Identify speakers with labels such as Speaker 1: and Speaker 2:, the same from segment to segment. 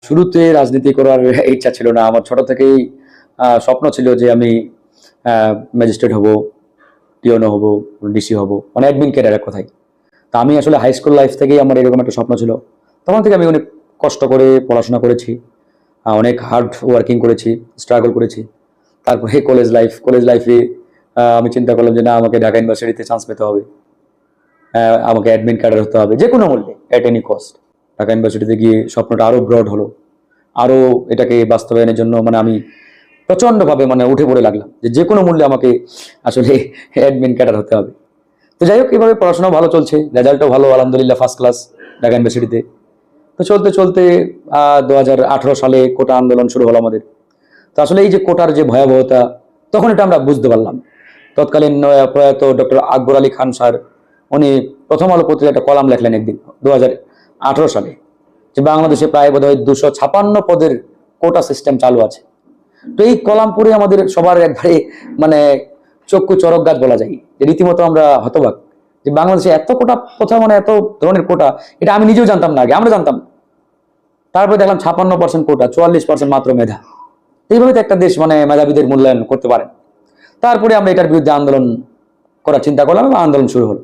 Speaker 1: শুরুতে রাজনীতি করার ইচ্ছা ছিল না। আমার ছোট থেকেই স্বপ্ন ছিল যে আমি ম্যাজিস্ট্রেট হব, পিওনো হব, ডিসি হব, মানে অ্যাডমিন ক্যারিয়ার এক কথায়। তা আমি আসলে হাই স্কুল লাইফ থেকেই আমার এরকম একটা স্বপ্ন ছিল। তখন থেকে আমি অনেক কষ্ট করে পড়াশোনা করেছি, অনেক হার্ড ওয়ার্কিং করেছি, স্ট্রাগল করেছি। তারপরে কলেজ লাইফে আমি চিন্তা করলাম যে না, আমাকে ঢাকা ইউনিভার্সিটিতে চান্স পেতে হবে, আমাকে অ্যাডমিন ক্যাডার হতে হবে যে কোনো মূল্যে, অ্যাট এনি কস্ট। ঢাকা ইউনিভার্সিটিতে গিয়ে স্বপ্নটা আরো ব্রড হলো, আরো এটাকে বাস্তবায়নের জন্য মানে আমি প্রচন্ডভাবে মানে উঠে পড়ে লাগলাম যে কোনো মূল্যে আমাকে আসলে অ্যাডমিন ক্যাডার হতে হবে। তো যাই হোক, এভাবে পড়াশোনা ভালো চলছে, রেজাল্টও ভালো, আলহামদুলিল্লাহ ফার্স্ট ক্লাস ঢাকা ইউনিভার্সিটিতে। তো চলতে চলতে 2018 সালে কোটা আন্দোলন শুরু হলো আমাদের। তো আসলে এই যে কোটার যে ভয়াবহতা, তখন এটা আমরা বুঝতে পারলাম। তৎকালীন প্রয়াত ডক্টর আকবর আলী খান স্যার, উনি প্রথম আলো পত্রিকায় একটা কলাম লেখলেন একদিন 2018 সালে, যে বাংলাদেশে প্রায় বোধহয় 256 পদের কোটা সিস্টেম চালু আছে। তো এই কলাম পড়ে আমাদের সবার একবারে মানে চক্ষু চরক গাছ বলা যায়, যে রীতিমতো আমরা হতবাক যে বাংলাদেশে এত কোটা কোথাও, মানে এত ধরনের কোটা, এটা আমি নিজেও জানতাম না, আগে আমরা জানতাম না। তারপরে দেখলাম 56% কোটা, 44% মাত্র মেধা। এইভাবে তো একটা দেশ মানে মেধাবীদের মূল্যায়ন করতে পারে। তারপরে আমরা এটার বিরুদ্ধে আন্দোলন করার চিন্তা করলাম এবং আন্দোলন শুরু হলো।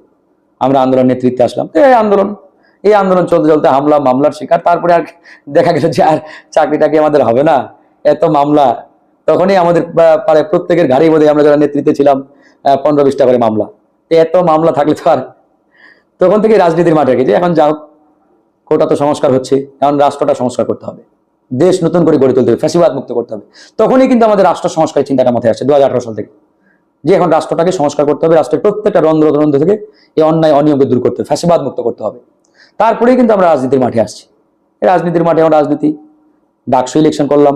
Speaker 1: আমরা আন্দোলন নেতৃত্বে আসলাম। এই আন্দোলন চলতে চলতে হামলা মামলার শিকার। তারপরে আর দেখা গেল যে আর চাকরিটাকে আমাদের হবে না, এত মামলা। তখনই আমাদের প্রায় প্রত্যেকের ঘাড়ি বোধহয়, আমরা যারা নেতৃত্বে ছিলাম, 15-20টা করে মামলা। এত মামলা থাকলে তো আর, তখন থেকে রাজনীতির মাঠে গেছে। এখন যাও, কোটা তো সংস্কার হচ্ছে, এখন রাষ্ট্রটা সংস্কার করতে হবে, দেশ নতুন করে গড়ে তুলতে হবে, ফ্যাসিবাদ মুক্ত করতে হবে। তখনই কিন্তু আমাদের রাষ্ট্র সংস্কারের চিন্তাটা মাথায় আসছে 2018 সাল থেকে, যে এখন রাষ্ট্রটাকে সংস্কার করতে হবে, রাষ্ট্রের প্রত্যেকটা রন্ধ্র থেকে এই অন্যায় অনিয়মকে দূর করতে হবে, ফ্যাসিবাদ মুক্ত করতে হবে। তারপরেই কিন্তু আমরা রাজনীতির মাঠে আসছি। এই রাজনীতির মাঠে এখন রাজনীতি, ডাকসু ইলেকশন করলাম,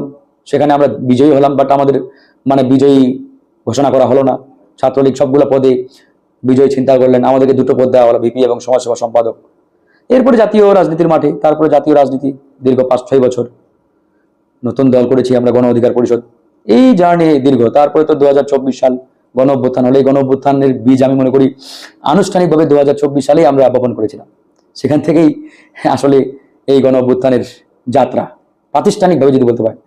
Speaker 1: সেখানে আমরা বিজয়ী হলাম, বাট আমাদের মানে বিজয়ী ঘোষণা করা হলো না। ছাত্রলীগ সবগুলো পদে বিজয়ী চিন্তা করলেন, আমাদেরকে 2টো পদ দেওয়া হলো, ভিপি এবং সমাজসেবা সম্পাদক। এরপরে জাতীয় রাজনীতির মাঠে, তারপরে জাতীয় রাজনীতি দীর্ঘ 5-6 বছর, নতুন দল করেছি আমরা, গণ অধিকার পরিষদ। এই জার্নি দীর্ঘ। তারপরে তো 2024 সাল গণ অভ্যুত্থান হলো। এই গণ অভ্যুত্থানের বীজ আমি মনে করি আনুষ্ঠানিকভাবে 2024 সালেই আমরা বপন করেছিলাম। সেখান থেকেই আসলে এই গণ অভ্যুত্থানের যাত্রা প্রাতিষ্ঠানিকভাবে যদি বলতে পারেন